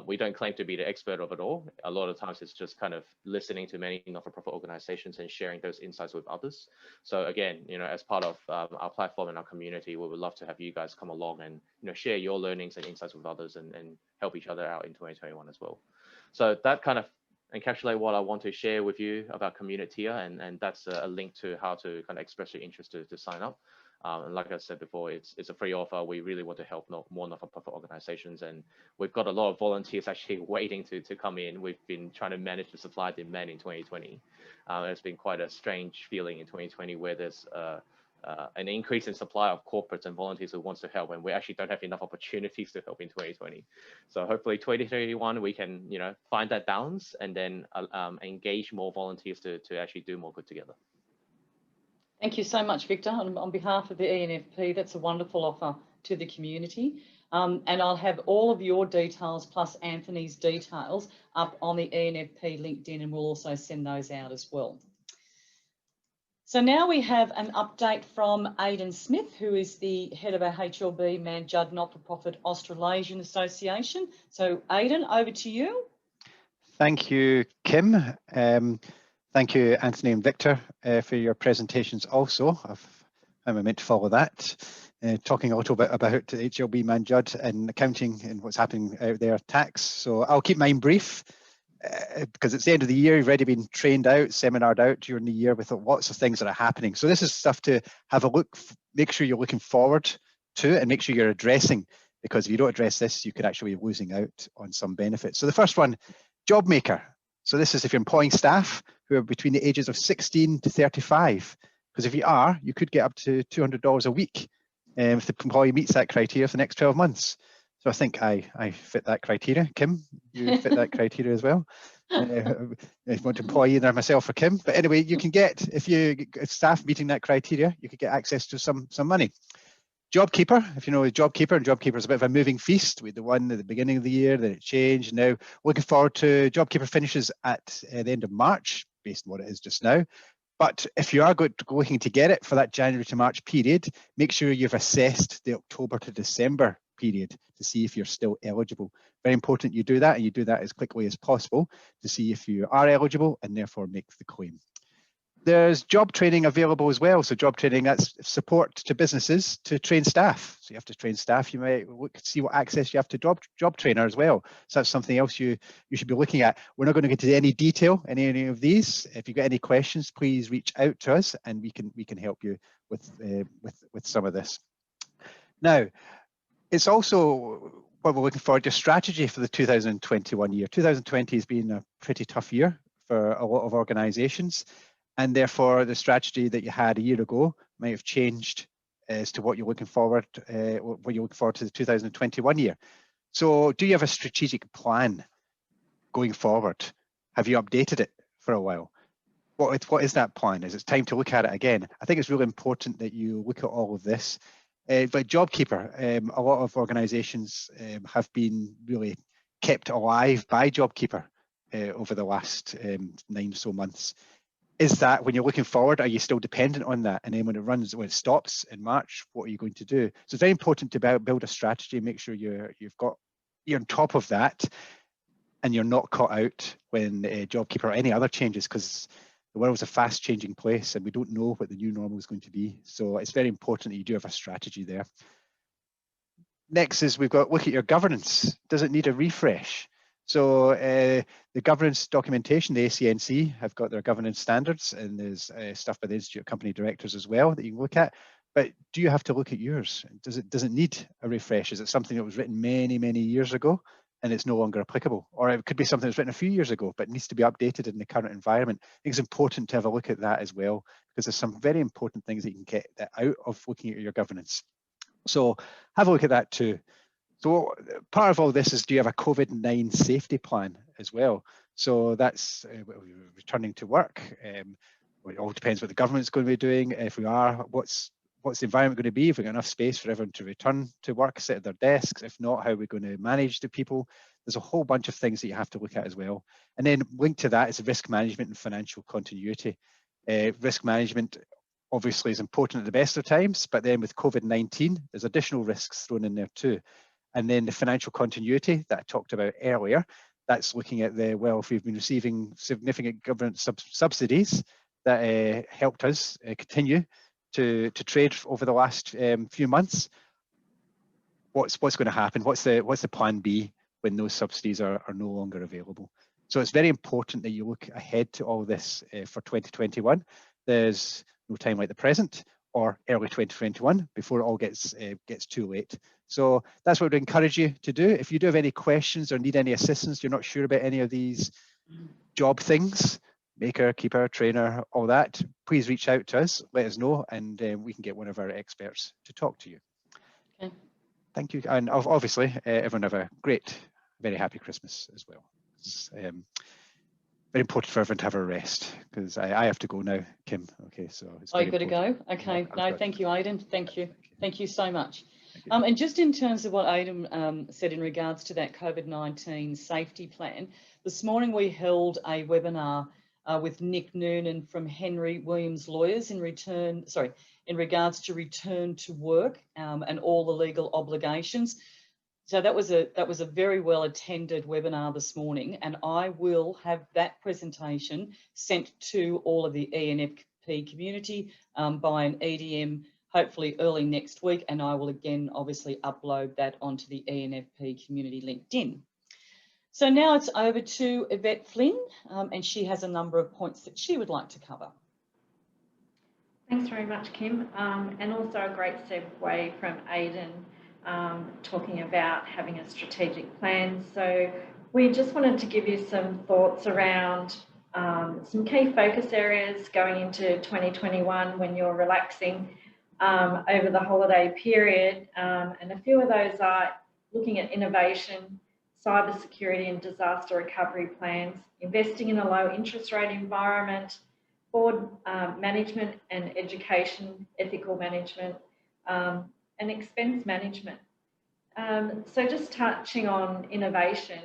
We don't claim to be the expert of it all. A lot of times it's just kind of listening to many not-for-profit organizations and sharing those insights with others. So again, as part of our platform and our community, we would love to have you guys come along and share your learnings and insights with others and help each other out in 2021 as well. So that kind of encapsulate what I want to share with you about Communiteer, and that's a link to how to kind of express your interest to sign up. And like I said before, it's a free offer. We really want to help more not-for-profit organizations, and we've got a lot of volunteers actually waiting to come in. We've been trying to manage the supply demand in 2020. It's been quite a strange feeling in 2020 where there's an increase in supply of corporates and volunteers who wants to help, and we actually don't have enough opportunities to help in 2020. So hopefully 2021 we can find that balance and then engage more volunteers to actually do more good together. Thank you so much, Victor. On behalf of the ENFP, that's a wonderful offer to the community. And I'll have all of your details plus Anthony's details up on the ENFP LinkedIn, and we'll also send those out as well. So now we have an update from Aidan Smith, who is the head of our HLB Man Judd Not-for-Profit Australasian Association. So Aidan, over to you. Thank you, Kim. Thank you, Anthony and Victor, for your presentations also. How am I meant to follow that? Talking a little bit about HLB Man Judd and accounting and what's happening out there, tax. So I'll keep mine brief because it's the end of the year. You've already been trained out, seminared out during the year with lots of things that are happening. So this is stuff to have a look, make sure you're looking forward to and make sure you're addressing, because if you don't address this, you could actually be losing out on some benefits. So the first one, job maker. So this is if you're employing staff who are between the ages of 16 to 35, because if you are, you could get up to $200 a week if the employee meets that criteria for the next 12 months. So I think I fit that criteria. Kim, you fit that criteria as well. If you want to employ either myself or Kim, but anyway, you can get, if staff meeting that criteria, you could get access to some money. JobKeeper, if you know JobKeeper, and JobKeeper is a bit of a moving feast. We had the one at the beginning of the year, then it changed. Now, looking forward to JobKeeper finishes at the end of March, based on what it is just now. But if you are looking to get it for that January to March period, make sure you've assessed the October to December period to see if you're still eligible. Very important you do that, and you do that as quickly as possible to see if you are eligible and therefore make the claim. There's job training available as well. So job training, that's support to businesses to train staff. So you have to train staff. You might see what access you have to job trainer as well. So that's something else you should be looking at. We're not going to get into any detail in any of these. If you've got any questions, please reach out to us and we can help you with some of this. Now, it's also what we're looking forward to, strategy for the 2021 year. 2020 has been a pretty tough year for a lot of organizations. And therefore, the strategy that you had a year ago might have changed as to what you're looking forward to the 2021 year. So do you have a strategic plan going forward? Have you updated it for a while? What is that plan? Is it time to look at it again? I think it's really important that you look at all of this. But JobKeeper, a lot of organizations have been really kept alive by JobKeeper over the last 9 or so months. is that when you're looking forward, are you still dependent on that? And then when it stops in March, what are you going to do? So it's very important to build a strategy, make sure you're on top of that, and you're not caught out when JobKeeper or any other changes, because the world's a fast changing place and we don't know what the new normal is going to be. So it's very important that you do have a strategy there. Next is we've got look at your governance. Does it need a refresh? So the governance documentation, the ACNC have got their governance standards, and there's stuff by the Institute of Company Directors as well that you can look at. But do you have to look at yours? Does it need a refresh? Is it something that was written many, many years ago and it's no longer applicable? Or it could be something that's written a few years ago but needs to be updated in the current environment. I think it's important to have a look at that as well, because there's some very important things that you can get out of looking at your governance. So have a look at that too. So part of all this is, do you have a COVID-19 safety plan as well? So that's returning to work. Well, it all depends what the government's going to be doing. If we are, what's the environment going to be? If we've got enough space for everyone to return to work, sit at their desks? If not, how are we going to manage the people? There's a whole bunch of things that you have to look at as well. And then linked to that is risk management and financial continuity. Risk management obviously is important at the best of times, but then with COVID-19, there's additional risks thrown in there too. And then the financial continuity that I talked about earlier, that's looking at well, if we've been receiving significant government subsidies that helped us continue to trade over the last few months, what's going to happen? What's the plan B when those subsidies are no longer available? So it's very important that you look ahead to all this for 2021. There's no time like the present, or early 2021 before it all gets too late. So that's what I would encourage you to do. If you do have any questions or need any assistance, you're not sure about any of these job things, maker, keeper, trainer, all that, please reach out to us, let us know, and we can get one of our experts to talk to you. Okay. Thank you. And obviously, everyone have a great, very happy Christmas as well. It's very important for everyone to have a rest, because I have to go now, Kim. Okay, so it's you've got to go. Okay. Yeah, No, thank you, Aidan. Thank you. Thank you so much. You. And just in terms of what Aidan said in regards to that COVID-19 safety plan, this morning we held a webinar with Nick Noonan from Henry Williams Lawyers in regards to return to work and all the legal obligations. So that was a very well attended webinar this morning, and I will have that presentation sent to all of the ENFP community by an EDM hopefully early next week, and I will again obviously upload that onto the ENFP community LinkedIn. So now it's over to Yvette Flynn, and she has a number of points that she would like to cover. Thanks very much, Kim, and also a great segue from Aidan talking about having a strategic plan. So we just wanted to give you some thoughts around some key focus areas going into 2021 when you're relaxing over the holiday period, and a few of those are looking at innovation, cybersecurity and disaster recovery plans, investing in a low interest rate environment, board management and education, ethical management, and expense management. So just touching on innovation,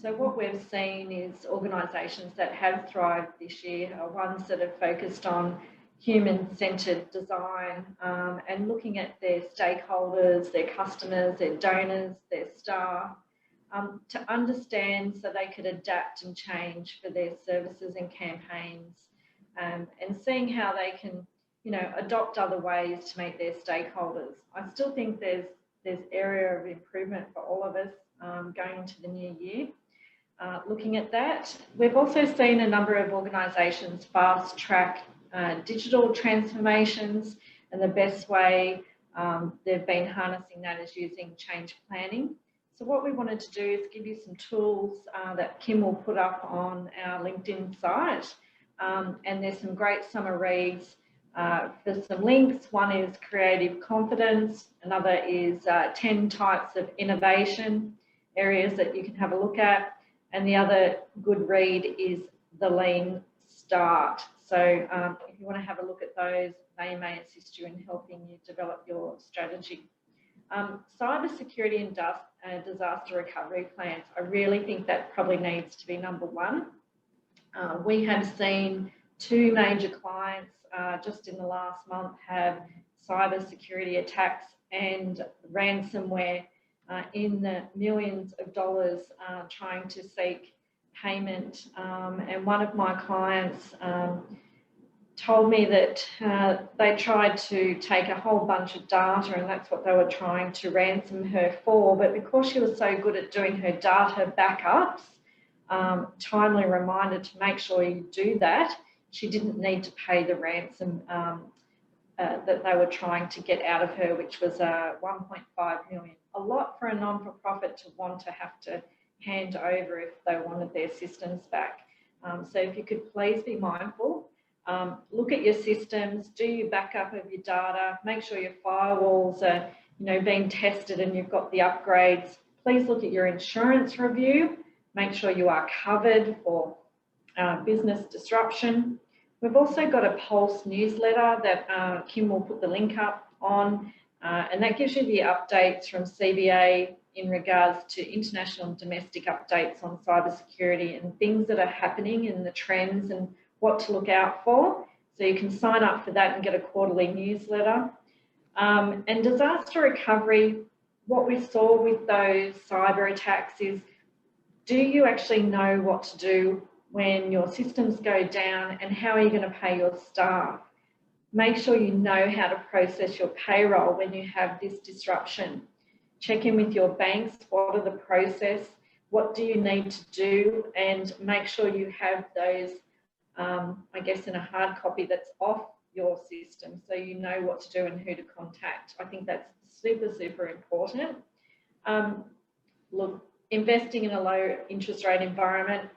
so what we've seen is organisations that have thrived this year are ones that have focused on human-centred design and looking at their stakeholders, their customers, their donors, their staff, to understand so they could adapt and change for their services and campaigns, and seeing how they can, adopt other ways to meet their stakeholders. I still think there's area of improvement for all of us going into the new year. Looking at that, we've also seen a number of organisations fast track digital transformations, and the best way they've been harnessing that is using change planning. So what we wanted to do is give you some tools that Kim will put up on our LinkedIn site, and there's some great summer reads for some links. One is creative confidence, another is 10 types of innovation areas that you can have a look at, and the other good read is the lean start. So if you want to have a look at those, they may assist you in helping you develop your strategy. Cybersecurity and disaster recovery plans, I really think that probably needs to be number one. We have seen 2 major clients just in the last month have cyber security attacks and ransomware in the millions of dollars trying to seek payment. And one of my clients told me that they tried to take a whole bunch of data, and that's what they were trying to ransom her for. But because she was so good at doing her data backups, timely reminder to make sure you do that, she didn't need to pay the ransom that they were trying to get out of her, which was 1.5 million. A lot for a non-for-profit to want to have to hand over if they wanted their systems back. So if you could please be mindful, look at your systems, do your backup of your data, make sure your firewalls are being tested and you've got the upgrades. Please look at your insurance review, make sure you are covered for business disruption. We've also got a Pulse newsletter that Kim will put the link up on, and that gives you the updates from CBA in regards to international and domestic updates on cybersecurity and things that are happening in the trends and what to look out for. So you can sign up for that and get a quarterly newsletter. And disaster recovery, what we saw with those cyber attacks is, do you actually know what to do when your systems go down, and how are you going to pay your staff? Make sure you know how to process your payroll when you have this disruption. Check in with your banks. What are the process? What do you need to do? And make sure you have those, I guess, in a hard copy that's off your system, so you know what to do and who to contact. I think that's super, super important. Look, investing in a low interest rate environment,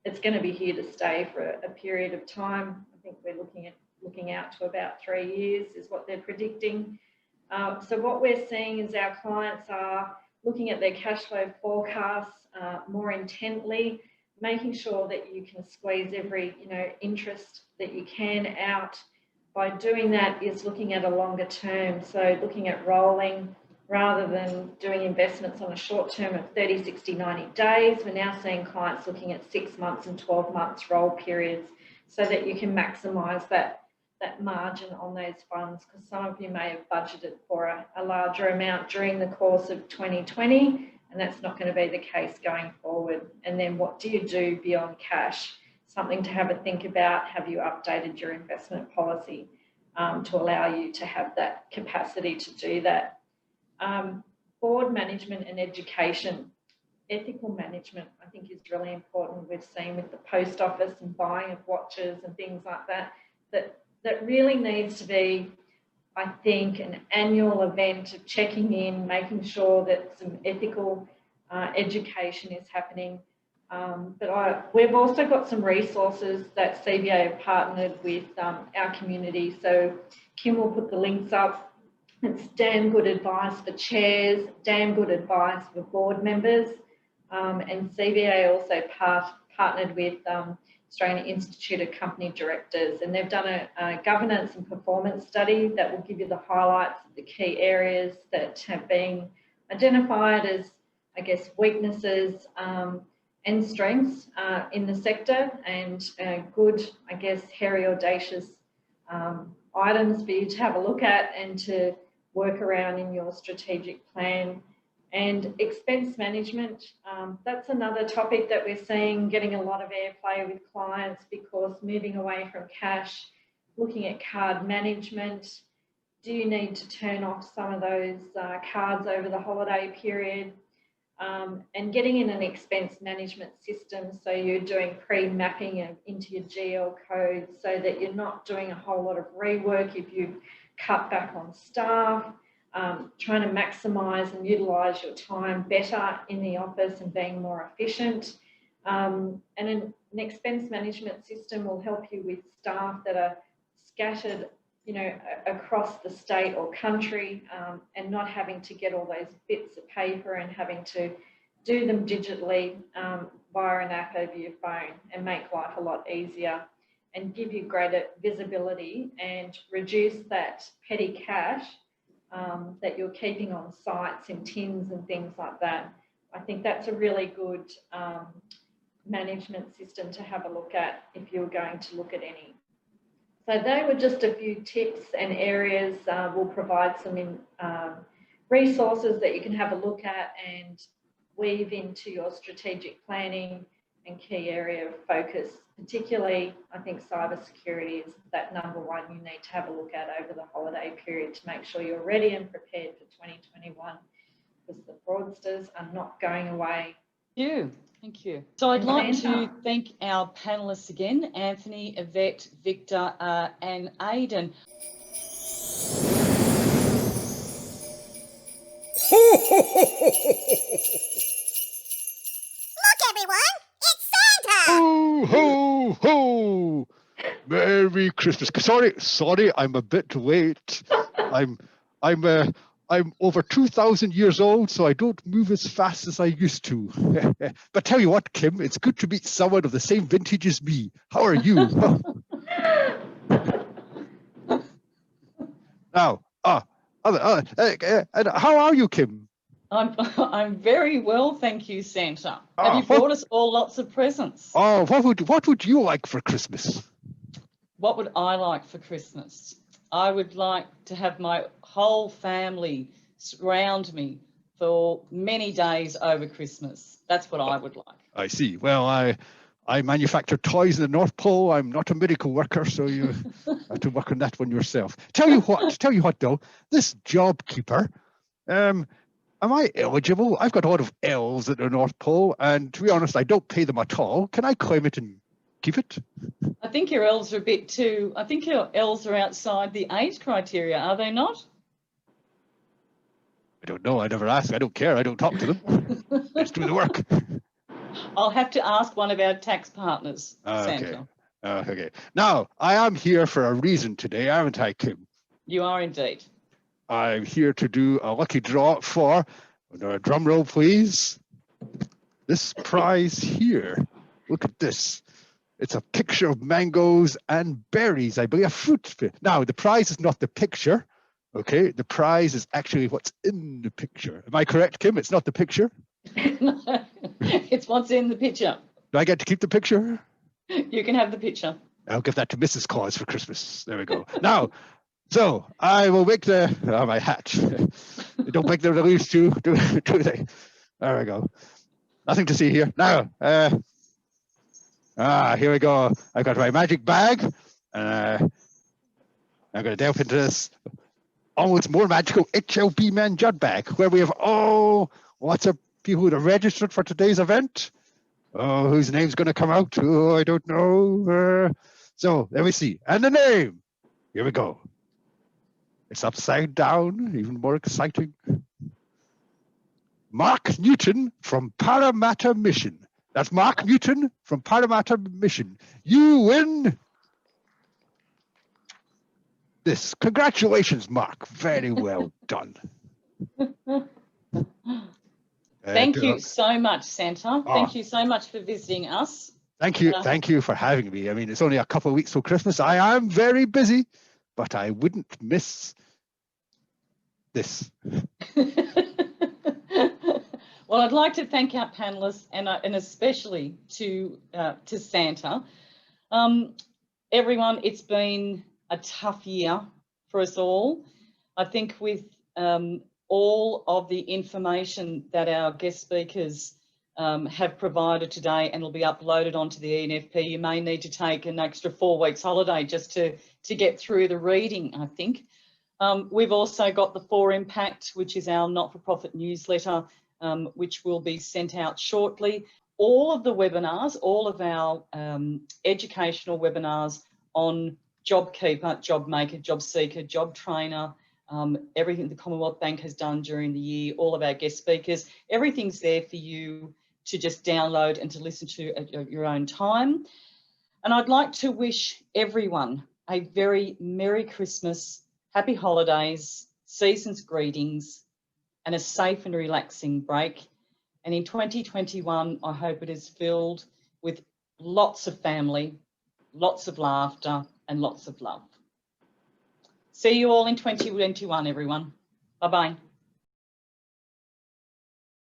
it's going to be here to stay for a period of time. I think we're looking out to about 3 years is what they're predicting. So what we're seeing is our clients are looking at their cash flow forecasts more intently, making sure that you can squeeze every interest that you can out. By doing that is looking at a longer term, so looking at rolling rather than doing investments on a short term of 30, 60, 90 days. We're now seeing clients looking at 6 months and 12 months roll periods so that you can maximise that margin on those funds, because some of you may have budgeted for a larger amount during the course of 2020, and that's not going to be the case going forward. And then what do you do beyond cash? Something to have a think about. Have you updated your investment policy to allow you to have that capacity to do that? Board management and education. Ethical management, I think, is really important. We've seen with the post office and buying of watches and things like that, that really needs to be, I think, an annual event of checking in, making sure that some ethical education is happening. But we've also got some resources that CBA have partnered with our community. So Kim will put the links up. It's damn good advice for chairs, damn good advice for board members. And CBA also partnered with Australian Institute of Company Directors, and they've done a governance and performance study that will give you the highlights of the key areas that have been identified as, I guess, weaknesses and strengths in the sector, and good, I guess, hairy, audacious items for you to have a look at and to work around in your strategic plan. And expense management, that's another topic that we're seeing getting a lot of airplay with clients, because moving away from cash, looking at card management. Do you need to turn off some of those cards over the holiday period? And getting in an expense management system, so you're doing pre-mapping into your GL codes so that you're not doing a whole lot of rework if you've cut back on staff. Trying to maximise and utilise your time better in the office and being more efficient. And an expense management system will help you with staff that are scattered, across the state or country, and not having to get all those bits of paper and having to do them digitally via an app over your phone, and make life a lot easier and give you greater visibility and reduce that petty cash that you're keeping on sites in tins and things like that. I think that's a really good management system to have a look at if you're going to look at any So they were just a few tips and areas. We'll provide some resources that you can have a look at and weave into your strategic planning and key area of focus. Particularly, I think cybersecurity is that number one you need to have a look at over the holiday period to make sure you're ready and prepared for 2021, because the fraudsters are not going away. Thank you. So I'd like to thank our panellists again, Anthony, Yvette, Victor, and Aidan. Look, everyone, it's Santa! Ho, ho, ho! Merry Christmas. Sorry, I'm a bit late. I'm over 2,000 years old, so I don't move as fast as I used to. But tell you what, Kim, it's good to meet someone of the same vintage as me. How are you? Now, and how are you, Kim? I'm very well, thank you, Santa. Have you brought us all lots of presents? Oh, what would you like for Christmas? What would I like for Christmas? I would like to have my whole family surround me for many days over Christmas. That's what I would like. I see. Well, I manufacture toys in the North Pole. I'm not a miracle worker, so you have to work on that one yourself. Tell you what though, this job keeper, am I eligible? I've got a lot of elves at the North Pole, and to be honest, I don't pay them at all. Can I claim it and keep it? I think your elves are a bit too, I think your elves are outside the age criteria, are they not? I don't know. I never ask. I don't care. I don't talk to them. Let's do the work. I'll have to ask one of our tax partners, Santa. Okay. Now, I am here for a reason today, aren't I, Kim? You are indeed. I'm here to do a lucky draw for, a drum roll, please, this prize here. Look at this. It's a picture of mangoes and berries, I believe, a fruit. Now, the prize is not the picture, okay? The prize is actually what's in the picture. Am I correct, Kim? It's not the picture? It's what's in the picture. Do I get to keep the picture? You can have the picture. I'll give that to Mrs. Claus for Christmas. There we go. Now, so I will make my hat. They don't make the leaves do they? There we go. Nothing to see here. Now, here we go. I've got my magic bag. I'm going to delve into this almost more magical HLB Man Judd bag, where we have lots of people who are registered for today's event. Oh, whose name's going to come out? Oh, I don't know. So let me see. And the name. Here we go. It's upside down, even more exciting. Mark Newton from Parramatta Mission. That's Mark Newton from Parramatta Mission. You win this. Congratulations, Mark. Very well done. Thank you so much, Santa. Thank you so much for visiting us. Thank you for having me. I mean, it's only a couple of weeks till Christmas. I am very busy, but I wouldn't miss this. Well, I'd like to thank our panelists and especially to Santa. Everyone, it's been a tough year for us all. I think with all of the information that our guest speakers have provided today and will be uploaded onto the ENFP, you may need to take an extra 4 weeks holiday just to get through the reading, I think. We've also got the 4 Impact, which is our not-for-profit newsletter, which will be sent out shortly. All of the webinars, all of our educational webinars on JobKeeper, JobMaker, JobSeeker, Job Trainer, everything the Commonwealth Bank has done during the year, all of our guest speakers, everything's there for you to just download and to listen to at your own time. And I'd like to wish everyone a very Merry Christmas, Happy Holidays, season's greetings, and a safe and relaxing break. And in 2021, I hope it is filled with lots of family, lots of laughter, and lots of love. See you all in 2021, everyone. Bye-bye.